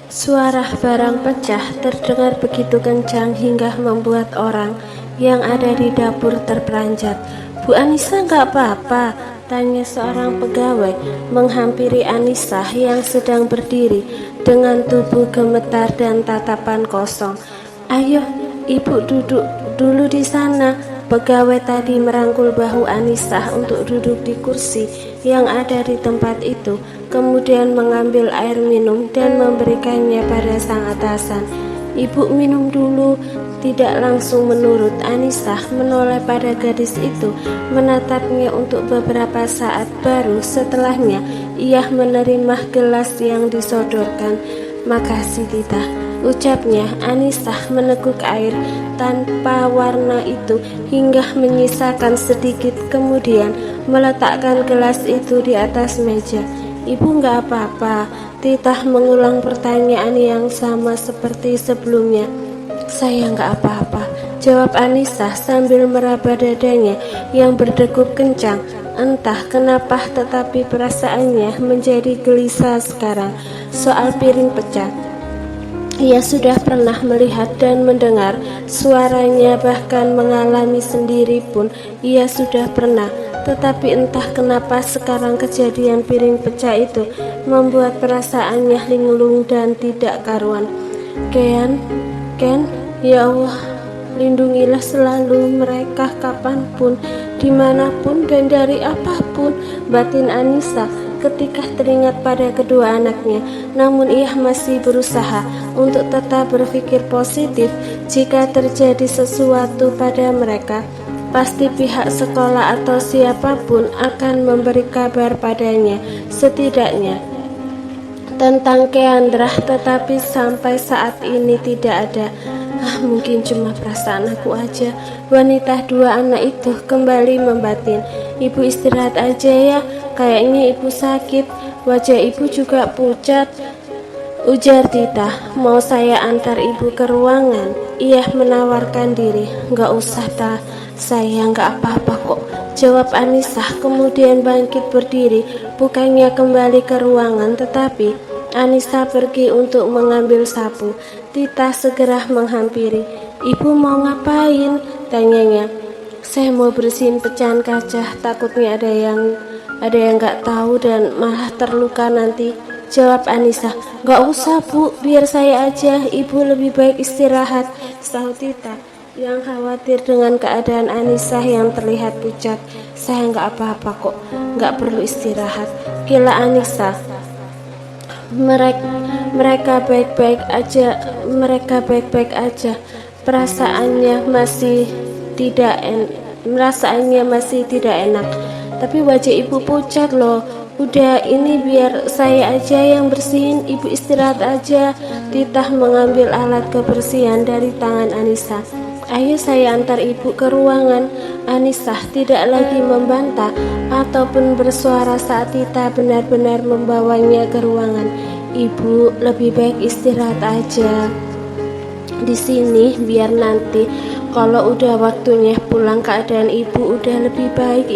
Suara barang pecah terdengar begitu kencang hingga membuat orang yang ada di dapur terperanjat. "Bu Anissa nggak apa-apa?" tanya seorang pegawai menghampiri Anissa yang sedang berdiri dengan tubuh gemetar dan tatapan kosong. "Ayo, ibu duduk dulu di sana." Pegawai tadi merangkul bahu Anissa untuk duduk di kursi yang ada di tempat itu, kemudian mengambil air minum dan memberikannya pada sang atasan. "Ibu minum dulu." Tidak langsung menurut, Anissa menoleh pada gadis itu, menatapnya untuk beberapa saat, baru setelahnya ia menerima gelas yang disodorkan. "Makasih, Tita," ucapnya. Anissa meneguk air tanpa warna itu hingga menyisakan sedikit, kemudian meletakkan gelas itu di atas meja. "Ibu nggak apa-apa?" Tita mengulang pertanyaan yang sama seperti sebelumnya. "Saya nggak apa-apa," jawab Anissa sambil meraba dadanya yang berdegup kencang. Entah kenapa tetapi perasaannya menjadi gelisah sekarang. Soal piring pecah, ia sudah pernah melihat dan mendengar suaranya, bahkan mengalami sendiri pun ia sudah pernah. Tetapi entah kenapa sekarang kejadian piring pecah itu membuat perasaannya linglung dan tidak karuan. Ken, ya Allah, lindungilah selalu mereka kapanpun, dimanapun dan dari apapun, batin Anissa ketika teringat pada kedua anaknya. Namun ia masih berusaha untuk tetap berpikir positif. Jika terjadi sesuatu pada mereka, pasti pihak sekolah atau siapapun akan memberi kabar padanya, setidaknya tentang Keandra. Tetapi sampai saat ini tidak ada. Mungkin cuma perasaan aku aja. Wanita dua anak itu kembali membatin. "Ibu istirahat aja ya, kayaknya ibu sakit. Wajah ibu juga pucat," ujar Tita. "Mau saya antar ibu ke ruangan?" Ia menawarkan diri. "Nggak usah, saya nggak apa-apa kok," jawab Anissa, kemudian bangkit berdiri. Bukannya kembali ke ruangan, tetapi Anissa pergi untuk mengambil sapu. Tita segera menghampiri. "Ibu mau ngapain?" tanyanya. "Saya mau bersihin pecahan kaca, takutnya ada yang nggak tahu dan malah terluka nanti," jawab Anissa. "Nggak usah Bu, biar saya aja, ibu lebih baik istirahat," sahut Tita yang khawatir dengan keadaan Anissa yang terlihat pucat. "Saya nggak apa-apa kok, nggak perlu istirahat," gila Anissa. Mereka baik-baik aja. Perasaannya masih tidak enak. "Tapi wajah ibu pucat loh." "Udah, ini biar saya aja yang bersihin, ibu istirahat aja." Tita mengambil alat kebersihan dari tangan Anissa. "Ayo saya antar ibu ke ruangan." Anissa tidak lagi membantah ataupun bersuara saat Tita benar-benar membawanya ke ruangan. "Ibu lebih baik istirahat aja di sini, biar nanti kalau udah waktunya pulang keadaan ibu udah lebih baik.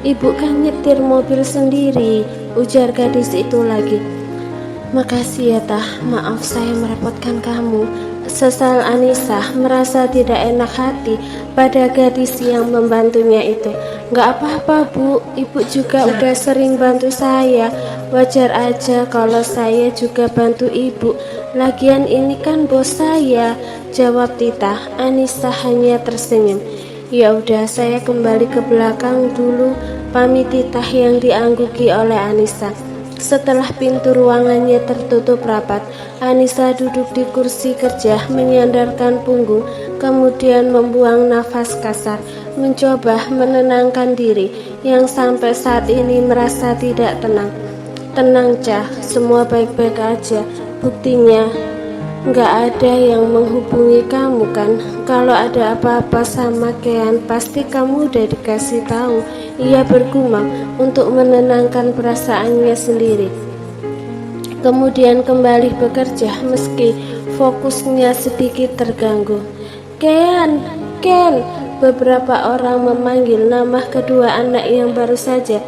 Ibu kan nyetir mobil sendiri," ujar gadis itu lagi. "Makasih ya Tah, maaf saya merepotkan kamu," sesal Anissa, merasa tidak enak hati pada gadis yang membantunya itu. "Nggak apa-apa Bu, ibu juga udah sering bantu saya. Wajar aja kalau saya juga bantu ibu. Lagian ini kan bos saya," jawab Tita. Anissa hanya tersenyum. "Ya udah, saya kembali ke belakang dulu," pamit Tita yang diangguki oleh Anissa. Setelah pintu ruangannya tertutup rapat, Anissa duduk di kursi kerja menyandarkan punggung, kemudian membuang nafas kasar, mencoba menenangkan diri yang sampai saat ini merasa tidak tenang. "Tenang Cah, semua baik-baik aja. Buktinya nggak ada yang menghubungi kamu kan? Kalau ada apa-apa sama Kean pasti kamu udah dikasih tahu," ia bergumam untuk menenangkan perasaannya sendiri. Kemudian kembali bekerja meski fokusnya sedikit terganggu. Ken, beberapa orang memanggil nama kedua anak yang baru saja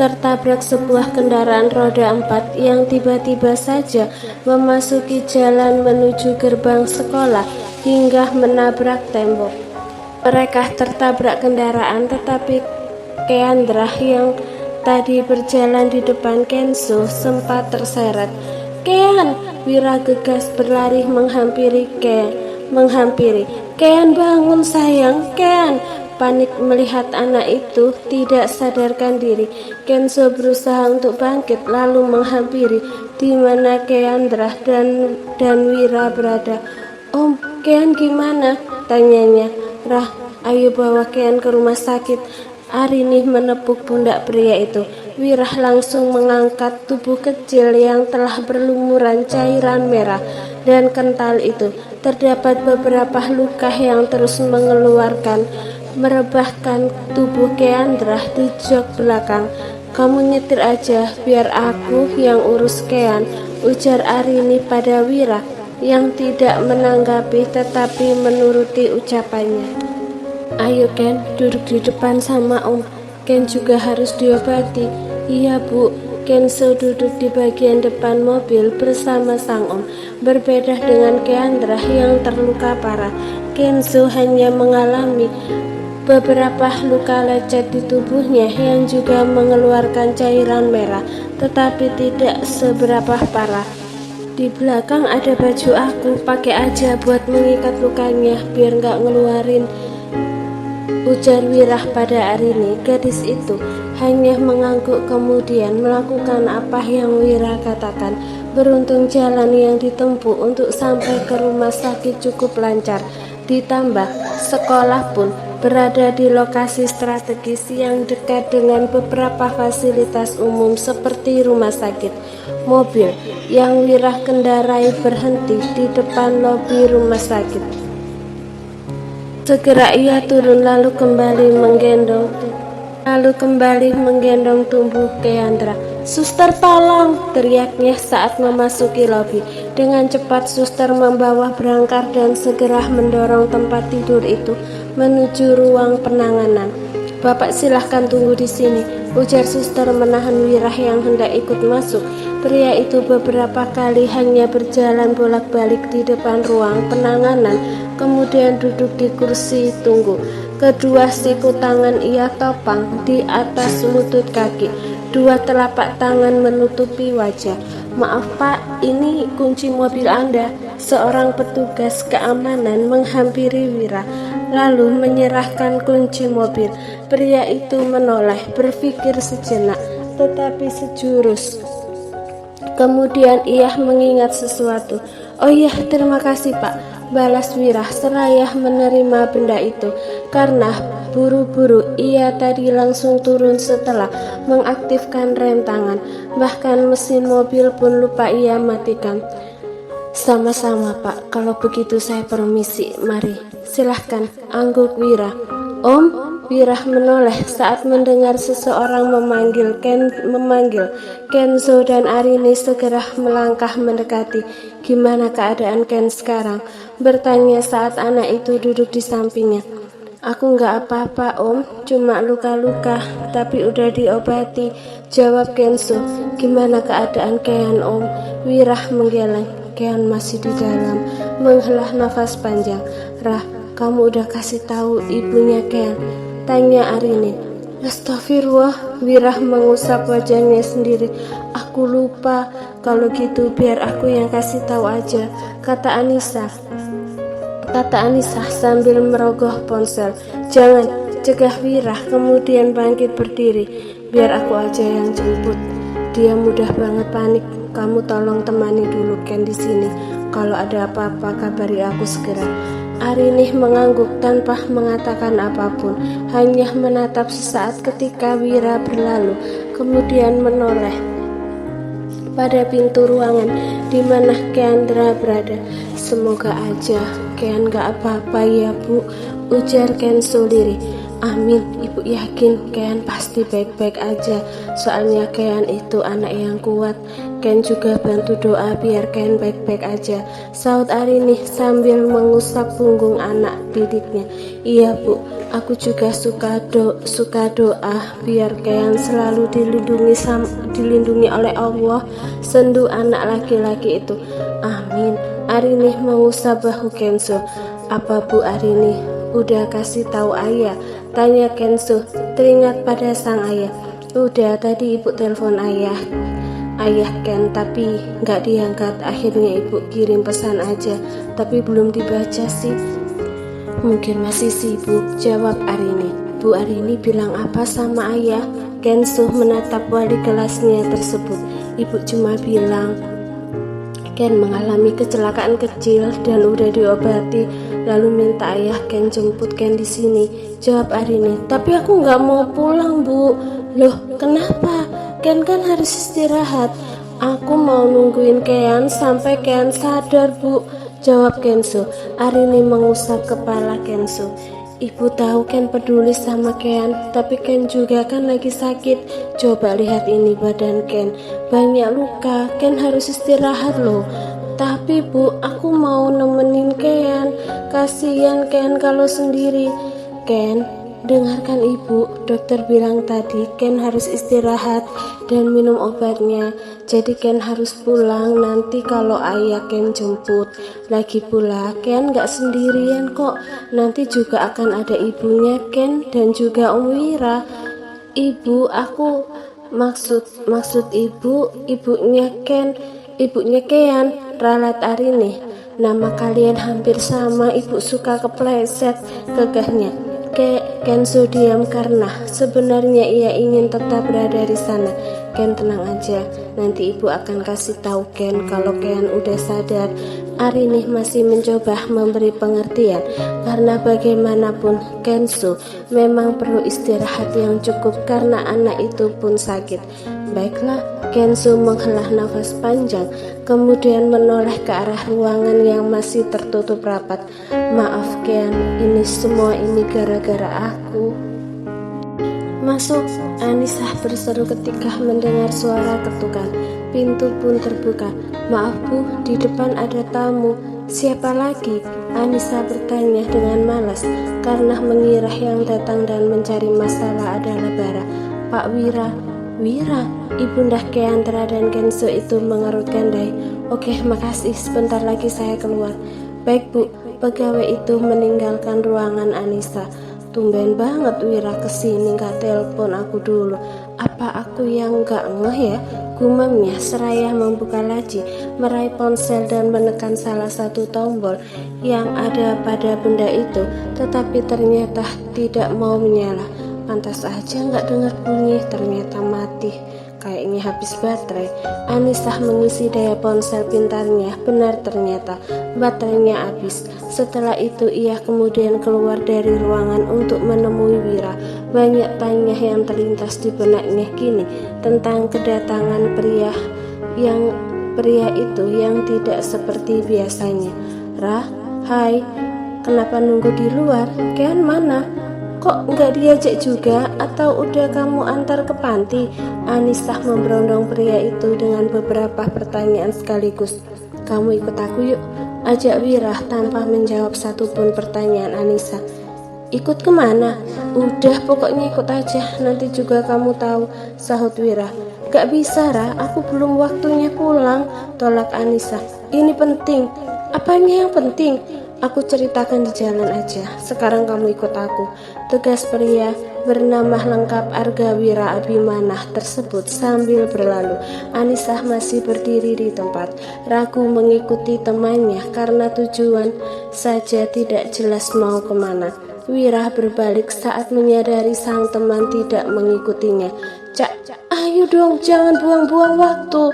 tertabrak sebuah kendaraan roda 4 yang tiba-tiba saja memasuki jalan menuju gerbang sekolah hingga menabrak tembok. Mereka tertabrak kendaraan, tetapi Keandra yang tadi berjalan di depan Kenzo sempat terseret. "Kean!" Wira gegas berlari menghampiri Kean. "Kean, bangun sayang, Kean!" Panik melihat anak itu tidak sadarkan diri. Kenzo berusaha untuk bangkit lalu menghampiri di mana Keandra dan Wira berada. "Om, Kean gimana?" tanyanya. "Rah, ayo bawa Kean ke rumah sakit." Arini menepuk pundak pria itu. Wira langsung mengangkat tubuh kecil yang telah berlumuran cairan merah dan kental itu. Terdapat beberapa luka yang terus merebahkan tubuh Keandra di jok belakang. "Kamu nyetir aja, biar aku yang urus Kean," ujar Arini pada Wira yang tidak menanggapi tetapi menuruti ucapannya. "Ayo Ken, duduk di depan sama Om. Ken juga harus diobati." "Iya Bu." Kenzo duduk di bagian depan mobil bersama sang Om. Berbeda dengan Keandra yang terluka parah, Kenzo hanya mengalami beberapa luka lecet di tubuhnya yang juga mengeluarkan cairan merah, tetapi tidak seberapa parah. "Di belakang ada baju aku, pakai aja buat mengikat lukanya biar nggak ngeluarin," ujar Wirah pada Arini. Gadis itu hanya mengangguk kemudian melakukan apa yang Wira katakan. Beruntung jalan yang ditempuh untuk sampai ke rumah sakit cukup lancar. Ditambah sekolah pun berada di lokasi strategis yang dekat dengan beberapa fasilitas umum seperti rumah sakit. Mobil yang Wira kendarai berhenti di depan lobi rumah sakit. Segera ia turun lalu kembali menggendong tubuh Keandra. "Suster, tolong!" teriaknya saat memasuki lobi. Dengan cepat suster membawa berangkar dan segera mendorong tempat tidur itu menuju ruang penanganan. "Bapak silahkan tunggu di sini," ujar suster menahan Wirah yang hendak ikut masuk. Pria itu beberapa kali hanya berjalan bolak-balik di depan ruang penanganan, kemudian duduk di kursi tunggu. Kedua siku tangan ia topang di atas lutut kaki. Dua telapak tangan menutupi wajah. "Maaf Pak, ini kunci mobil Anda." Seorang petugas keamanan menghampiri Wira, lalu menyerahkan kunci mobil. Pria itu menoleh, berpikir sejenak, tetapi sejurus. Kemudian ia mengingat sesuatu. "Oh iya, terima kasih Pak," balas Wira seraya menerima benda itu. Karena buru-buru ia tadi langsung turun setelah mengaktifkan rem tangan. Bahkan mesin mobil pun lupa ia matikan. "Sama-sama Pak, kalau begitu saya permisi, mari." "Silahkan," angguk Wira. "Om." Wira menoleh saat mendengar seseorang memanggil. Kenzo dan Arini segera melangkah mendekati. "Gimana keadaan Ken sekarang?" bertanya saat anak itu duduk di sampingnya. "Aku nggak apa-apa Om, cuma luka-luka, tapi udah diobati," jawab Kenzo. "Gimana keadaan Kean Om?" Wira menggeleng. "Kean masih di dalam," menghela nafas panjang. "Rah, kamu udah kasih tahu ibunya Kean?" tanya Arini. "Astagfirullah," Wira mengusap wajahnya sendiri. "Aku lupa. Kalau gitu biar aku yang kasih tahu aja," kata Anissa sambil merogoh ponsel. "Jangan," cegah Wira kemudian bangkit berdiri. "Biar aku aja yang jemput. Dia mudah banget panik. Kamu tolong temani dulu Ken di sini. Kalau ada apa-apa kabari aku segera." Arini mengangguk tanpa mengatakan apapun, hanya menatap sesaat ketika Wira berlalu, kemudian menoleh pada pintu ruangan di mana Keandra berada. "Semoga aja Kean gak apa-apa ya Bu," ujar Kenzo lirih. Amin, ibu yakin Ken pasti baik-baik aja. Soalnya Ken itu anak yang kuat. Ken juga bantu doa biar Ken baik-baik aja, saut Arini sambil mengusap punggung anak didiknya. Iya bu, aku juga suka doa biar Ken selalu dilindungi oleh Allah. Sendu anak laki-laki itu. Amin. Arini mengusap bahu Kenzo. Apa bu Arini udah kasih tahu ayah? Tanya Kenzo teringat pada sang ayah. Udah, tadi ibu telepon ayah Ken, tapi nggak diangkat. Akhirnya ibu kirim pesan aja, tapi belum dibaca sih. Mungkin masih sibuk, jawab Arini. Bu Arini bilang apa sama ayah? Kenzo menatap wali kelasnya tersebut. Ibu cuma bilang Ken mengalami kecelakaan kecil dan udah diobati, lalu minta ayah Ken jemput Ken di sini, jawab Arini. Tapi aku nggak mau pulang bu. Loh kenapa? Ken kan harus istirahat. Aku mau nungguin Ken sampai Ken sadar bu, jawab Kenzo. Arini mengusap kepala Kenzo. Ibu tahu Ken peduli sama Ken, tapi Ken juga kan lagi sakit. Coba lihat ini badan Ken, banyak luka. Ken harus istirahat loh. Tapi bu, aku mau nemenin Ken. Kasihan Ken kalau sendiri. Ken, dengarkan ibu, dokter bilang tadi Ken harus istirahat dan minum obatnya. Jadi Ken harus pulang nanti kalau ayah Ken jemput. Lagi pula Ken gak sendirian kok, nanti juga akan ada ibunya Ken dan juga Om Wira. Ibu, aku maksud ibunya Ken ralat Arini. Nama kalian hampir sama, ibu suka kepleset, gagahnya. Kenzo diam karena sebenarnya ia ingin tetap berada di sana. Ken tenang aja, nanti ibu akan kasih tahu Ken kalau Ken udah sadar. Arini masih mencoba memberi pengertian karena bagaimanapun Kenzo memang perlu istirahat yang cukup karena anak itu pun sakit. Baiklah, Kenzo menghela nafas panjang, kemudian menoleh ke arah ruangan yang masih tertutup rapat. Maaf Ken, ini semua gara-gara aku. Masuk, Anissa berseru ketika mendengar suara ketukan. Pintu pun terbuka. Maaf bu, di depan ada tamu. Siapa lagi? Anissa bertanya dengan malas karena mengira yang datang dan mencari masalah adalah Bara. Pak Wira. Ibunda Keandra dan Kenzo itu mengerutkan dahi. Oke, makasih, sebentar lagi saya keluar. Baik bu, pegawai itu meninggalkan ruangan Anissa. Tumben banget Wira kesini, gak telepon aku dulu. Apa aku yang gak ngeh ya? Gumamnya seraya membuka laci, meraih ponsel dan menekan salah satu tombol yang ada pada benda itu, tetapi ternyata tidak mau menyala. Pantas aja gak dengar bunyi, ternyata mati. Kayaknya habis baterai. Anissa mengisi daya ponsel pintarnya. Benar, ternyata baterainya habis. Setelah itu ia kemudian keluar dari ruangan untuk menemui Wira. Banyak tanya yang terlintas di benaknya kini tentang kedatangan pria itu yang tidak seperti biasanya. Rah, hai, kenapa nunggu di luar? Ken mana? Kok nggak diajak juga? Atau udah kamu antar ke panti? Anissa memberondong pria itu dengan beberapa pertanyaan sekaligus. Kamu ikut aku yuk, ajak Wira tanpa menjawab satupun pertanyaan Anissa. Ikut kemana? Udah, pokoknya ikut aja, nanti juga kamu tahu, sahut Wira. Gak bisa Ra, aku belum waktunya pulang, tolak Anissa. Ini penting. Apanya yang penting? Aku ceritakan di jalan aja. Sekarang kamu ikut aku, tegas pria bernama lengkap Arga Wira Abimanah tersebut sambil berlalu. Anissa masih berdiri di tempat, ragu mengikuti temannya karena tujuan saja tidak jelas mau kemana. Wira berbalik saat menyadari sang teman tidak mengikutinya. Cak, ayo dong, jangan buang-buang waktu.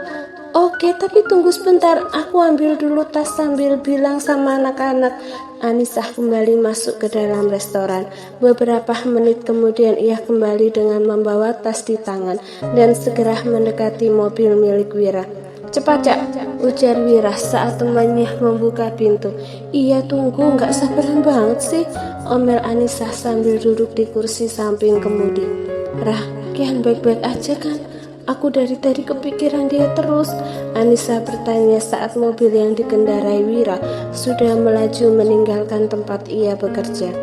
Oke, tapi tunggu sebentar, aku ambil dulu tas sambil bilang sama anak-anak. Anissa kembali masuk ke dalam restoran. Beberapa menit kemudian ia kembali dengan membawa tas di tangan dan segera mendekati mobil milik Wira. Cepat Cak, ujar Wira saat temannya membuka pintu. Iya tunggu, gak sabaran banget sih. omel Anissa sambil duduk di kursi samping kemudi. Rah, Kian baik-baik aja kan? Aku dari tadi kepikiran dia terus. Anissa bertanya saat mobil yang dikendarai Wira sudah melaju meninggalkan tempat ia bekerja.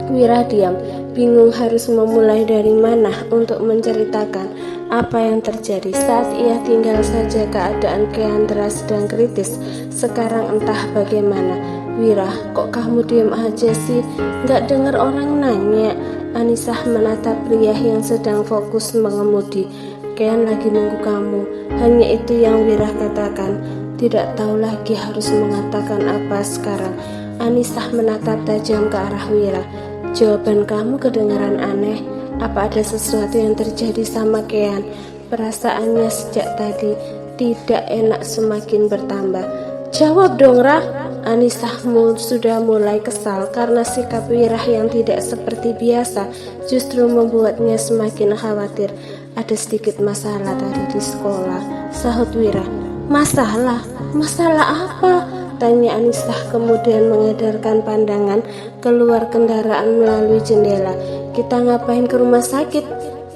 Wira diam, bingung harus memulai dari mana untuk menceritakan apa yang terjadi saat ia tinggal saja keadaan Keandra sedang kritis. Sekarang entah bagaimana. Wira, kok kamu diam aja sih? Gak dengar orang nanya. Anissa menatap pria yang sedang fokus mengemudi. Kean lagi nunggu kamu. Hanya itu yang Wira katakan. Tidak tahu lagi harus mengatakan apa sekarang. Anissa menatap tajam ke arah Wira. Jawaban kamu kedengaran aneh. Apa ada sesuatu yang terjadi sama Kean? Perasaannya sejak tadi tidak enak semakin bertambah. Jawab dong, Rah. Anissa sudah mulai kesal karena sikap Wira yang tidak seperti biasa justru membuatnya semakin khawatir. Ada sedikit masalah tadi di sekolah, sahut Wira. Masalah? Masalah apa? Tanya Anissa kemudian mengedarkan pandangan keluar kendaraan melalui jendela. Kita ngapain ke rumah sakit?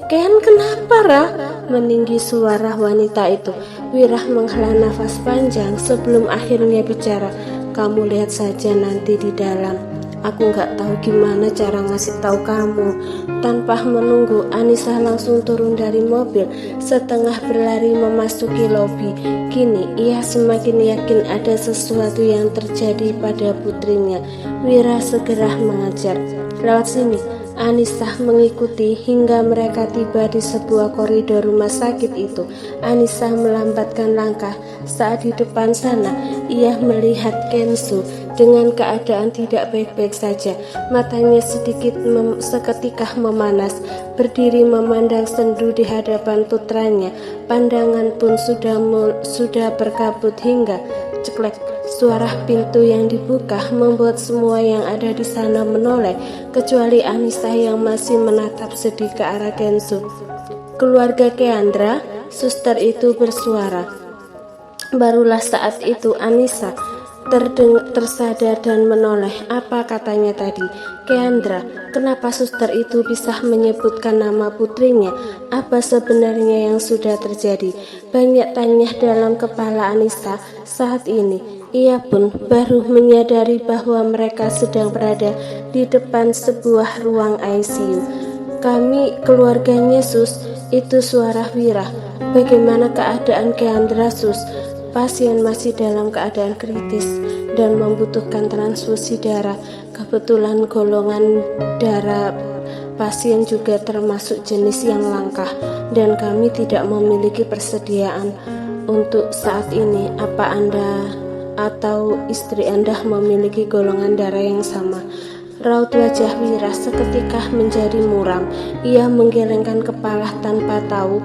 Kean kenapa, Rah? Meninggi suara wanita itu. Wira menghela nafas panjang sebelum akhirnya bicara. Kamu lihat saja nanti di dalam. Aku nggak tahu gimana cara ngasih tahu kamu. Tanpa menunggu, Anissa langsung turun dari mobil, setengah berlari memasuki lobi. Kini ia semakin yakin ada sesuatu yang terjadi pada putrinya. Wira segera mengajar. Lewat sini. Anissa mengikuti hingga mereka tiba di sebuah koridor rumah sakit itu. Anissa melambatkan langkah. Saat di depan sana, ia melihat Kenzo dengan keadaan tidak baik-baik saja. Matanya seketika memanas, berdiri memandang sendu di hadapan putranya. Pandangan pun sudah berkabut hingga ceklek. Suara pintu yang dibuka membuat semua yang ada di sana menoleh, kecuali Anissa yang masih menatap sedih ke arah Kenzo. Keluarga Keandra, suster itu bersuara. Barulah saat itu Anissa tersadar dan menoleh. Apa katanya tadi? Keandra, kenapa suster itu bisa menyebutkan nama putrinya? Apa sebenarnya yang sudah terjadi? Banyak tanya dalam kepala Anissa saat ini. Ia pun baru menyadari bahwa mereka sedang berada di depan sebuah ruang ICU. Kami keluarganya, Sus. Itu suara Wira. Bagaimana keadaan Keandra, Sus? Pasien masih dalam keadaan kritis dan membutuhkan transfusi darah. Kebetulan golongan darah pasien juga termasuk jenis yang langka dan kami tidak memiliki persediaan untuk saat ini. Apa Anda atau istri Anda memiliki golongan darah yang sama? Raut wajah Wira seketika menjadi muram. Ia menggelengkan kepala tanpa tahu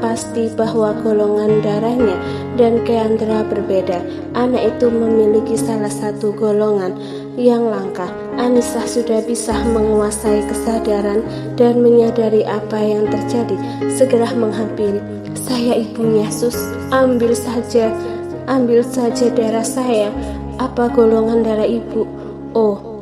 pasti bahwa golongan darahnya dan Keandra berbeda. Anak itu memiliki salah satu golongan yang langka. Anissa sudah bisa menguasai kesadaran dan menyadari apa yang terjadi. Segera menghampiri. Saya ibunya, Sus. Ambil saja darah saya. Apa golongan darah ibu? Oh,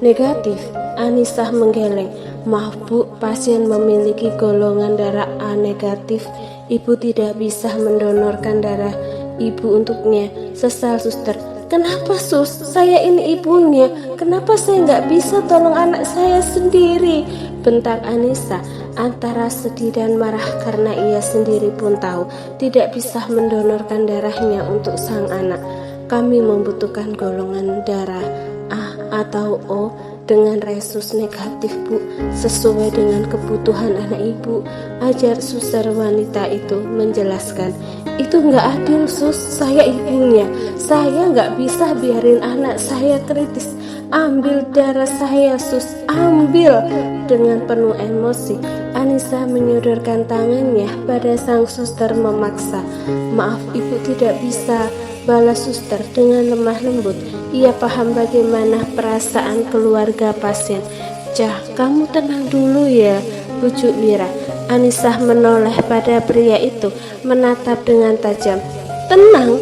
negatif. Anissa menggeleng. Maaf Bu, pasien memiliki golongan darah A negatif. Ibu tidak bisa mendonorkan darah ibu untuknya. Sesal suster. Kenapa Sus? Saya ini ibunya. Kenapa saya nggak bisa tolong anak saya sendiri? Bentak Anissa antara sedih dan marah karena ia sendiri pun tahu tidak bisa mendonorkan darahnya untuk sang anak. Kami membutuhkan golongan darah A atau O dengan resus negatif Bu, sesuai dengan kebutuhan anak ibu. Ajar suster wanita itu menjelaskan. Itu nggak adil Sus, saya ibunya. Saya nggak bisa biarin anak saya kritis. Ambil darah saya Sus, ambil. Dengan penuh emosi Anissa menyodorkan tangannya pada sang suster memaksa. Maaf ibu tidak bisa, balas suster dengan lemah lembut. Ia paham bagaimana perasaan keluarga pasien. Cah, kamu tenang dulu ya, bujuk Wira. Anissa menoleh pada pria itu, menatap dengan tajam. Tenang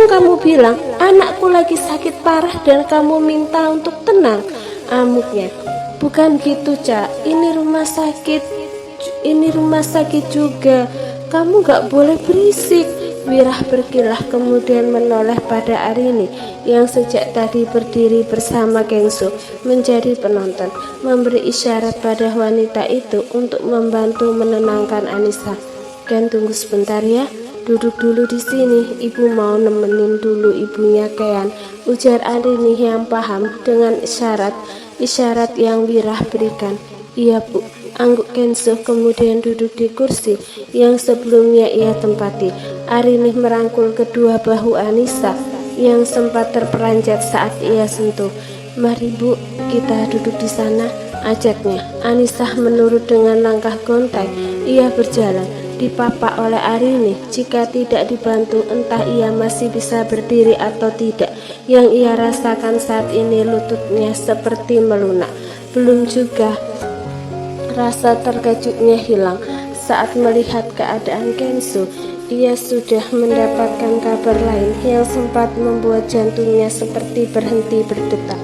kamu bilang, anakku lagi sakit parah dan kamu minta untuk tenang. Amuknya, bukan gitu Cak, ini rumah sakit. Ini rumah sakit juga. Kamu gak boleh berisik. Wirah berkilah kemudian menoleh pada Arini yang sejak tadi berdiri bersama Kengso menjadi penonton, memberi isyarat pada wanita itu untuk membantu menenangkan Anissa. Ken, tunggu sebentar ya, duduk dulu di sini, ibu mau nemenin dulu ibunya Kean, ujar Arini yang paham dengan isyarat yang Wirah berikan. Iya bu, angguk Kenso kemudian duduk di kursi yang sebelumnya ia tempati. Arini merangkul kedua bahu Anissa yang sempat terperanjat saat ia sentuh. Mari bu, kita duduk di sana, ajaknya. Anissa menurut dengan langkah gontai. Ia berjalan, dipapak oleh Arini. Jika tidak dibantu, entah ia masih bisa berdiri atau tidak. Yang ia rasakan saat ini lututnya seperti melunak. Belum juga rasa terkejutnya hilang saat melihat keadaan Kenso. Ia sudah mendapatkan kabar lain yang sempat membuat jantungnya seperti berhenti berdetak.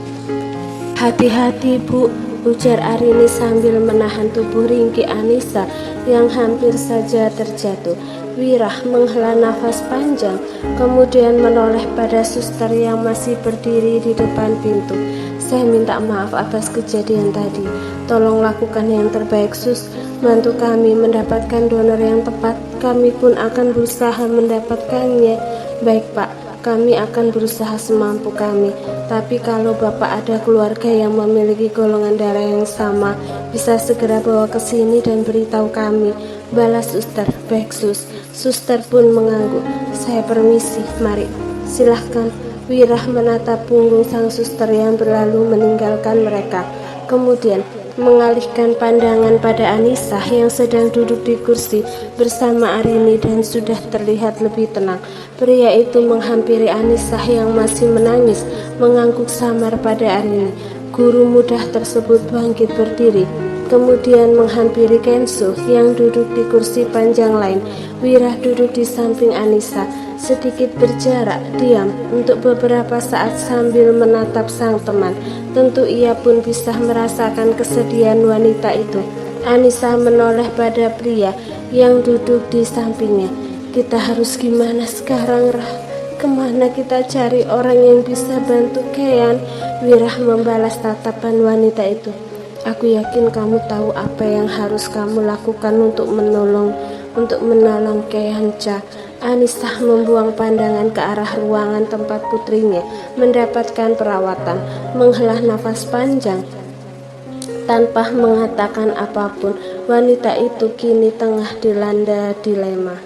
Hati-hati bu, ujar Arini sambil menahan tubuh ringkih Anissa yang hampir saja terjatuh. Wirah menghela nafas panjang, kemudian menoleh pada suster yang masih berdiri di depan pintu. Saya minta maaf atas kejadian tadi. Tolong lakukan yang terbaik sus, bantu kami mendapatkan donor yang tepat. Kami pun akan berusaha mendapatkannya. Baik pak, kami akan berusaha semampu kami. Tapi kalau bapak ada keluarga yang memiliki golongan darah yang sama, bisa segera bawa ke sini dan beritahu kami, balas suster. Baik sus. Suster pun mengangguk. Saya permisi, mari silahkan. Wirah menatap punggung sang suster yang berlalu meninggalkan mereka, kemudian mengalihkan pandangan pada Anissa yang sedang duduk di kursi bersama Arini dan sudah terlihat lebih tenang. Pria itu menghampiri Anissa yang masih menangis, mengangguk samar pada Arini. Guru muda tersebut bangkit berdiri, kemudian menghampiri Kenso yang duduk di kursi panjang lain. Wirah duduk di samping Anissa, sedikit berjarak, diam untuk beberapa saat sambil menatap sang teman. Tentu ia pun bisa merasakan kesedihan wanita itu. Anissa menoleh pada pria yang duduk di sampingnya. Kita harus gimana sekarang, Rah? Kemana kita cari orang yang bisa bantu Kean? Wirah membalas tatapan wanita itu. Aku yakin kamu tahu apa yang harus kamu lakukan untuk menolong Kean, Ca. Anissa membuang pandangan ke arah ruangan tempat putrinya mendapatkan perawatan, menghela nafas panjang. Tanpa mengatakan apapun, wanita itu kini tengah dilanda dilema.